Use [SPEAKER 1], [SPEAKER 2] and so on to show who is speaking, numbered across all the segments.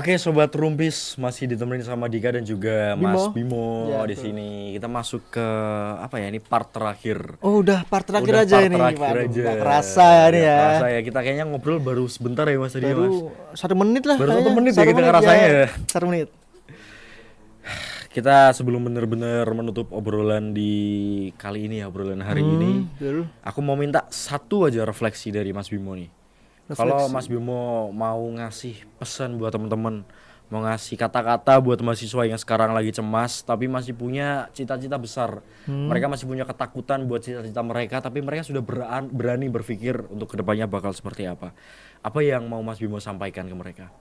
[SPEAKER 1] Oke, Sobat Rumpis masih ditemenin sama Dika dan juga Mas Bimo
[SPEAKER 2] Ya,
[SPEAKER 1] di
[SPEAKER 2] betul.
[SPEAKER 1] sini. Kita masuk ke apa ya? Ini part terakhir.
[SPEAKER 2] Oh, udah part terakhir
[SPEAKER 1] Udah
[SPEAKER 2] aja
[SPEAKER 1] part
[SPEAKER 2] ini.
[SPEAKER 1] terakhir
[SPEAKER 2] Waduh,
[SPEAKER 1] aja.
[SPEAKER 2] gak kerasa ya ini
[SPEAKER 1] Gak
[SPEAKER 2] ya.
[SPEAKER 1] kerasa ya. Kita kayaknya ngobrol baru sebentar ya Mas tadi ya, Mas.
[SPEAKER 2] Baru 1 menit lah
[SPEAKER 1] Baru
[SPEAKER 2] kayaknya.
[SPEAKER 1] 1 menit ya kita
[SPEAKER 2] menit
[SPEAKER 1] ngerasanya ya.
[SPEAKER 2] 1 menit.
[SPEAKER 1] Kita sebelum bener-bener menutup obrolan di kali ini ya, obrolan hari ini,
[SPEAKER 2] Betul.
[SPEAKER 1] aku mau minta satu aja refleksi dari Mas Bimo nih. Kalau Mas Bimo mau ngasih pesan buat teman-teman, mau ngasih kata-kata buat mahasiswa yang sekarang lagi cemas tapi masih punya cita-cita besar. Mereka masih punya ketakutan buat cita-cita mereka, tapi mereka sudah berani berpikir untuk kedepannya bakal seperti apa. Apa yang mau Mas Bimo sampaikan ke mereka?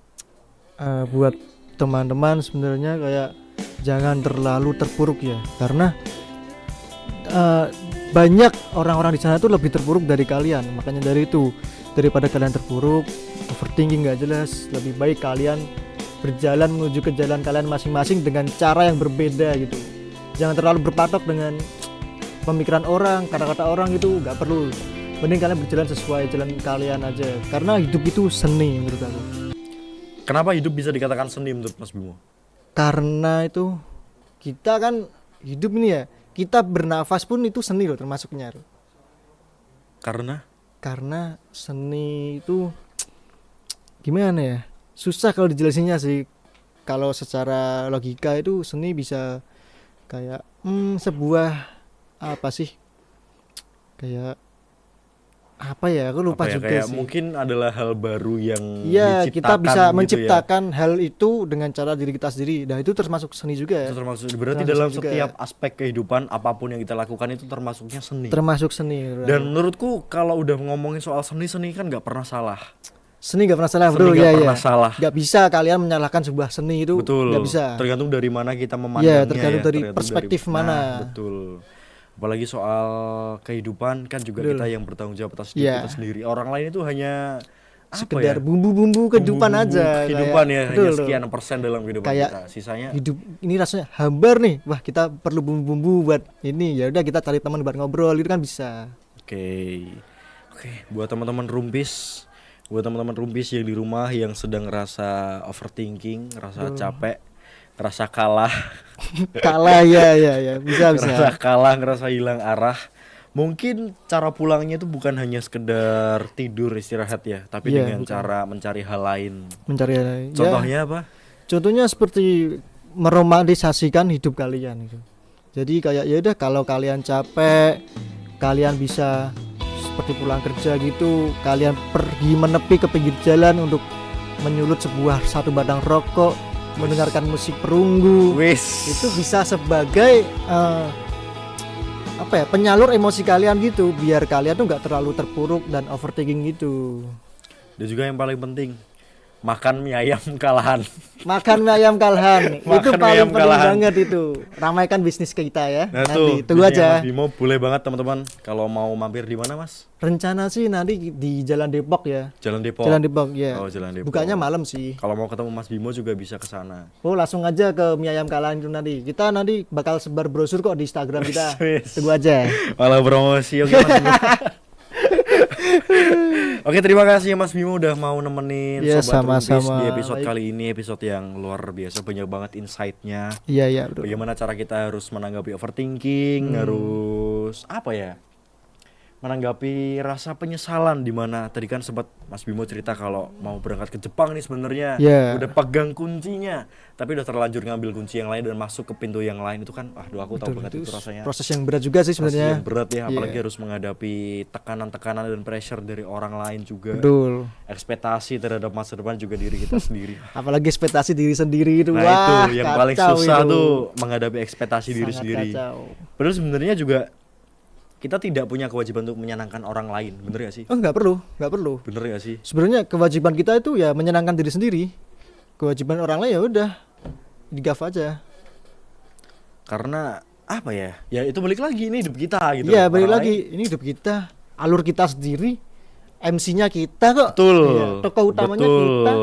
[SPEAKER 2] Buat teman-teman sebenarnya kayak jangan terlalu terpuruk ya, karena banyak orang-orang di sana tuh lebih terpuruk dari kalian. Makanya dari itu, daripada kalian terpuruk, overthinking gak jelas, lebih baik kalian berjalan menuju ke jalan kalian masing-masing dengan cara yang berbeda gitu. Jangan terlalu berpatok dengan pemikiran orang, kata-kata orang gitu, gak perlu. Mending kalian berjalan sesuai jalan kalian aja, karena hidup itu seni menurut aku.
[SPEAKER 1] Kenapa hidup bisa dikatakan seni menurut Mas Bimo?
[SPEAKER 2] Karena itu kita kan hidup ini ya, kita bernafas pun itu seni loh termasuknya. Karena seni itu gimana ya, susah kalau dijelasinnya sih. Kalau secara logika itu seni bisa kayak sebuah apa sih, kayak apa ya, aku lupa juga
[SPEAKER 1] kayak
[SPEAKER 2] sih.
[SPEAKER 1] mungkin adalah hal baru yang
[SPEAKER 2] Iya, kita
[SPEAKER 1] diciptakan
[SPEAKER 2] bisa
[SPEAKER 1] gitu ya.
[SPEAKER 2] menciptakan hal itu dengan cara diri kita sendiri. Nah, itu termasuk seni juga ya.
[SPEAKER 1] Itu termasuk berarti
[SPEAKER 2] Termasuk
[SPEAKER 1] dalam
[SPEAKER 2] juga.
[SPEAKER 1] setiap aspek kehidupan apapun yang kita lakukan itu termasuknya seni.
[SPEAKER 2] Termasuk seni.
[SPEAKER 1] Dan menurutku kalau udah ngomongin soal seni kan nggak pernah salah.
[SPEAKER 2] Seni gak pernah salah,
[SPEAKER 1] Seni
[SPEAKER 2] betul
[SPEAKER 1] nggak
[SPEAKER 2] ya,
[SPEAKER 1] pernah
[SPEAKER 2] ya.
[SPEAKER 1] salah.
[SPEAKER 2] Gak bisa kalian menyalahkan sebuah seni itu.
[SPEAKER 1] Betul.
[SPEAKER 2] Gak bisa.
[SPEAKER 1] Tergantung dari mana kita memandangnya.
[SPEAKER 2] Iya, tergantung dari
[SPEAKER 1] tergantung
[SPEAKER 2] perspektif
[SPEAKER 1] Nah,
[SPEAKER 2] mana.
[SPEAKER 1] betul. Apalagi soal kehidupan kan juga
[SPEAKER 2] Betul.
[SPEAKER 1] kita yang bertanggung jawab atas hidup
[SPEAKER 2] Iya.
[SPEAKER 1] kita sendiri. Orang lain itu hanya
[SPEAKER 2] Sekedar
[SPEAKER 1] apa ya?
[SPEAKER 2] bumbu-bumbu kehidupan
[SPEAKER 1] Bumbu-bumbu
[SPEAKER 2] aja.
[SPEAKER 1] kehidupan
[SPEAKER 2] kayak,
[SPEAKER 1] ya,
[SPEAKER 2] betul,
[SPEAKER 1] hanya sekian persen dalam kehidupan
[SPEAKER 2] kayak
[SPEAKER 1] kita. Sisanya
[SPEAKER 2] hidup ini rasanya hambar nih. Wah, kita perlu bumbu-bumbu buat ini. Ya udah kita cari teman buat ngobrol, itu kan bisa.
[SPEAKER 1] Oke, buat teman-teman rumpis, yang di rumah yang sedang ngerasa overthinking, ngerasa capek, ngerasa kalah,
[SPEAKER 2] Kalah ya, bisa.
[SPEAKER 1] ngerasa kalah, ngerasa hilang arah. Mungkin cara pulangnya itu bukan hanya sekedar tidur istirahat ya, tapi
[SPEAKER 2] Iya,
[SPEAKER 1] dengan
[SPEAKER 2] bukan.
[SPEAKER 1] cara mencari hal lain.
[SPEAKER 2] Mencari
[SPEAKER 1] Contohnya apa?
[SPEAKER 2] Contohnya seperti meromantisasikan hidup kalian gitu. Jadi kayak ya udah, kalau kalian capek, kalian bisa seperti pulang kerja gitu, kalian pergi menepi ke pinggir jalan untuk menyulut satu batang rokok, mendengarkan musik perunggu.
[SPEAKER 1] Wis.
[SPEAKER 2] Itu bisa sebagai penyalur emosi kalian gitu, biar kalian tuh nggak terlalu terpuruk dan overthinking gitu.
[SPEAKER 1] Dan juga yang paling penting, makan mie ayam kalahan.
[SPEAKER 2] Makan mie ayam kalahan. Itu
[SPEAKER 1] Makan mie
[SPEAKER 2] paling
[SPEAKER 1] ayam
[SPEAKER 2] penting
[SPEAKER 1] kalahan.
[SPEAKER 2] banget itu. Ramaikan bisnis kita ya.
[SPEAKER 1] Nah
[SPEAKER 2] Nanti
[SPEAKER 1] tuh,
[SPEAKER 2] tunggu
[SPEAKER 1] bisnisnya
[SPEAKER 2] aja.
[SPEAKER 1] Mas Bimo boleh banget teman-teman. Kalau mau mampir di mana Mas?
[SPEAKER 2] Rencana sih nanti di Jalan Depok ya.
[SPEAKER 1] Jalan Depok.
[SPEAKER 2] Jalan Depok ya.
[SPEAKER 1] Oh, Jalan Depok.
[SPEAKER 2] Bukanya malam sih.
[SPEAKER 1] Kalau mau ketemu Mas Bimo juga bisa ke sana.
[SPEAKER 2] Oh, langsung aja ke mie ayam kalahan itu nanti. Kita nanti bakal sebar brosur kok di Instagram kita.
[SPEAKER 1] Wis.
[SPEAKER 2] Tunggu aja.
[SPEAKER 1] Malah promosi. Oke, Mas Bimo. Oke, terima kasih ya Mas Bimo udah mau nemenin
[SPEAKER 2] Ya,
[SPEAKER 1] Sobat Rumpis
[SPEAKER 2] sama-sama.
[SPEAKER 1] di episode
[SPEAKER 2] Baik.
[SPEAKER 1] kali ini, episode yang luar biasa, banyak banget insight-nya.
[SPEAKER 2] Iya, betul.
[SPEAKER 1] Bagaimana cara kita harus menanggapi overthinking, harus apa ya? Menanggapi rasa penyesalan, di mana tadi kan sempat Mas Bimo cerita kalau mau berangkat ke Jepang nih sebenarnya
[SPEAKER 2] Iya.
[SPEAKER 1] udah pegang kuncinya, tapi udah terlanjur ngambil kunci yang lain dan masuk ke pintu yang lain. Itu kan aduh aku tahu banget itu rasanya.
[SPEAKER 2] Proses yang berat juga sih
[SPEAKER 1] Proses
[SPEAKER 2] sebenarnya.
[SPEAKER 1] yang berat ya, apalagi
[SPEAKER 2] Iya.
[SPEAKER 1] harus menghadapi tekanan-tekanan dan pressure dari orang lain juga.
[SPEAKER 2] Betul.
[SPEAKER 1] Ekspektasi terhadap masa depan juga diri kita sendiri.
[SPEAKER 2] Apalagi ekspektasi diri sendiri itu.
[SPEAKER 1] Nah,
[SPEAKER 2] Wah,
[SPEAKER 1] itu yang paling
[SPEAKER 2] kacau
[SPEAKER 1] susah
[SPEAKER 2] itu.
[SPEAKER 1] tuh, menghadapi ekspektasi diri
[SPEAKER 2] Sangat
[SPEAKER 1] sendiri.
[SPEAKER 2] kacau.
[SPEAKER 1] Padahal sebenarnya juga kita tidak punya kewajiban untuk menyenangkan orang lain, bener gak sih?
[SPEAKER 2] Oh, nggak perlu.
[SPEAKER 1] Bener gak sih?
[SPEAKER 2] Sebenarnya kewajiban kita itu ya menyenangkan diri sendiri. Kewajiban orang lain ya udah digaf aja.
[SPEAKER 1] Karena apa ya? Ya itu balik lagi, ini hidup kita gitu.
[SPEAKER 2] Iya, balik
[SPEAKER 1] Orang
[SPEAKER 2] lagi.
[SPEAKER 1] lain-
[SPEAKER 2] Ini hidup kita, alur kita sendiri, MC-nya kita kok.
[SPEAKER 1] Betul.
[SPEAKER 2] Iya, tokoh utamanya kita.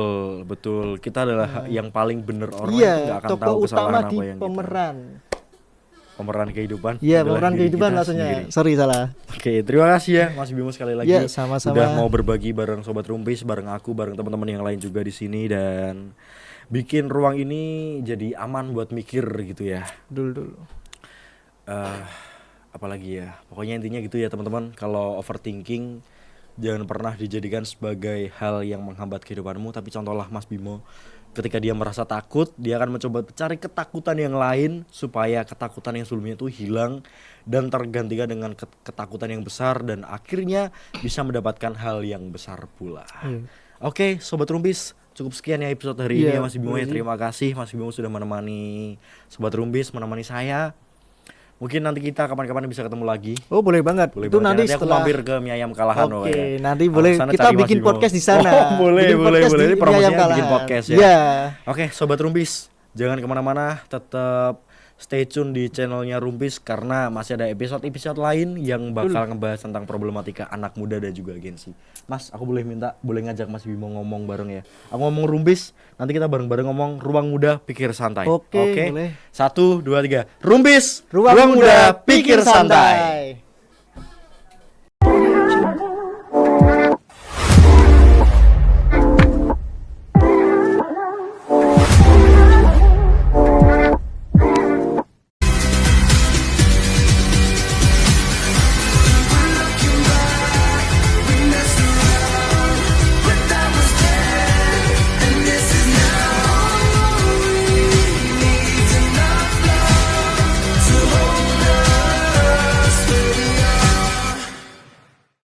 [SPEAKER 1] Betul. Kita adalah yang paling bener, orang
[SPEAKER 2] Iya,
[SPEAKER 1] itu gak akan
[SPEAKER 2] tokoh
[SPEAKER 1] tahu
[SPEAKER 2] utama
[SPEAKER 1] kesalahan
[SPEAKER 2] di
[SPEAKER 1] apa yang
[SPEAKER 2] pemeran.
[SPEAKER 1] pemeran kehidupan.
[SPEAKER 2] Iya,
[SPEAKER 1] adalah
[SPEAKER 2] pemeran
[SPEAKER 1] diri
[SPEAKER 2] kehidupan
[SPEAKER 1] kita
[SPEAKER 2] maksudnya.
[SPEAKER 1] sendiri.
[SPEAKER 2] Sorry salah.
[SPEAKER 1] Oke, terima kasih ya Mas Bimo sekali lagi.
[SPEAKER 2] Iya, sama-sama.
[SPEAKER 1] Udah mau berbagi bareng Sobat Rumpis, bareng aku, bareng teman-teman yang lain juga di sini dan bikin ruang ini jadi aman buat mikir gitu ya.
[SPEAKER 2] Dulu.
[SPEAKER 1] Apalagi ya, pokoknya intinya gitu ya teman-teman. Kalau overthinking jangan pernah dijadikan sebagai hal yang menghambat kehidupanmu, tapi contohlah Mas Bimo. Ketika dia merasa takut, dia akan mencoba cari ketakutan yang lain supaya ketakutan yang sebelumnya itu hilang dan tergantikan dengan ketakutan yang besar dan akhirnya bisa mendapatkan hal yang besar pula. Oke, Sobat Rumpis, cukup sekian ya episode hari ini ya Mas Bimo ya. Terima kasih Mas Bimo sudah menemani Sobat Rumpis, menemani saya. Mungkin nanti kita kapan-kapan bisa ketemu lagi.
[SPEAKER 2] Oh, boleh banget. Itu nanti
[SPEAKER 1] aku
[SPEAKER 2] setelah
[SPEAKER 1] mampir ke Mie Ayam Kalahan.
[SPEAKER 2] Oke, nanti boleh kita bikin podcast di sana.
[SPEAKER 1] Boleh. Ini promosinya bikin podcast ya.
[SPEAKER 2] Iya.
[SPEAKER 1] Oke, Sobat Rumpis, jangan kemana-mana, tetap stay tune di channelnya Rumpis karena masih ada episode-episode lain yang bakal ngebahas tentang problematika anak muda dan juga agensi. Mas, aku boleh ngajak Mas Bimo ngomong bareng ya. Aku ngomong Rumpis, nanti kita bareng-bareng ngomong Ruang Muda Pikir Santai.
[SPEAKER 2] Oke. Boleh.
[SPEAKER 1] 1, 2, 3. Rumpis,
[SPEAKER 2] Ruang Muda Pikir Santai.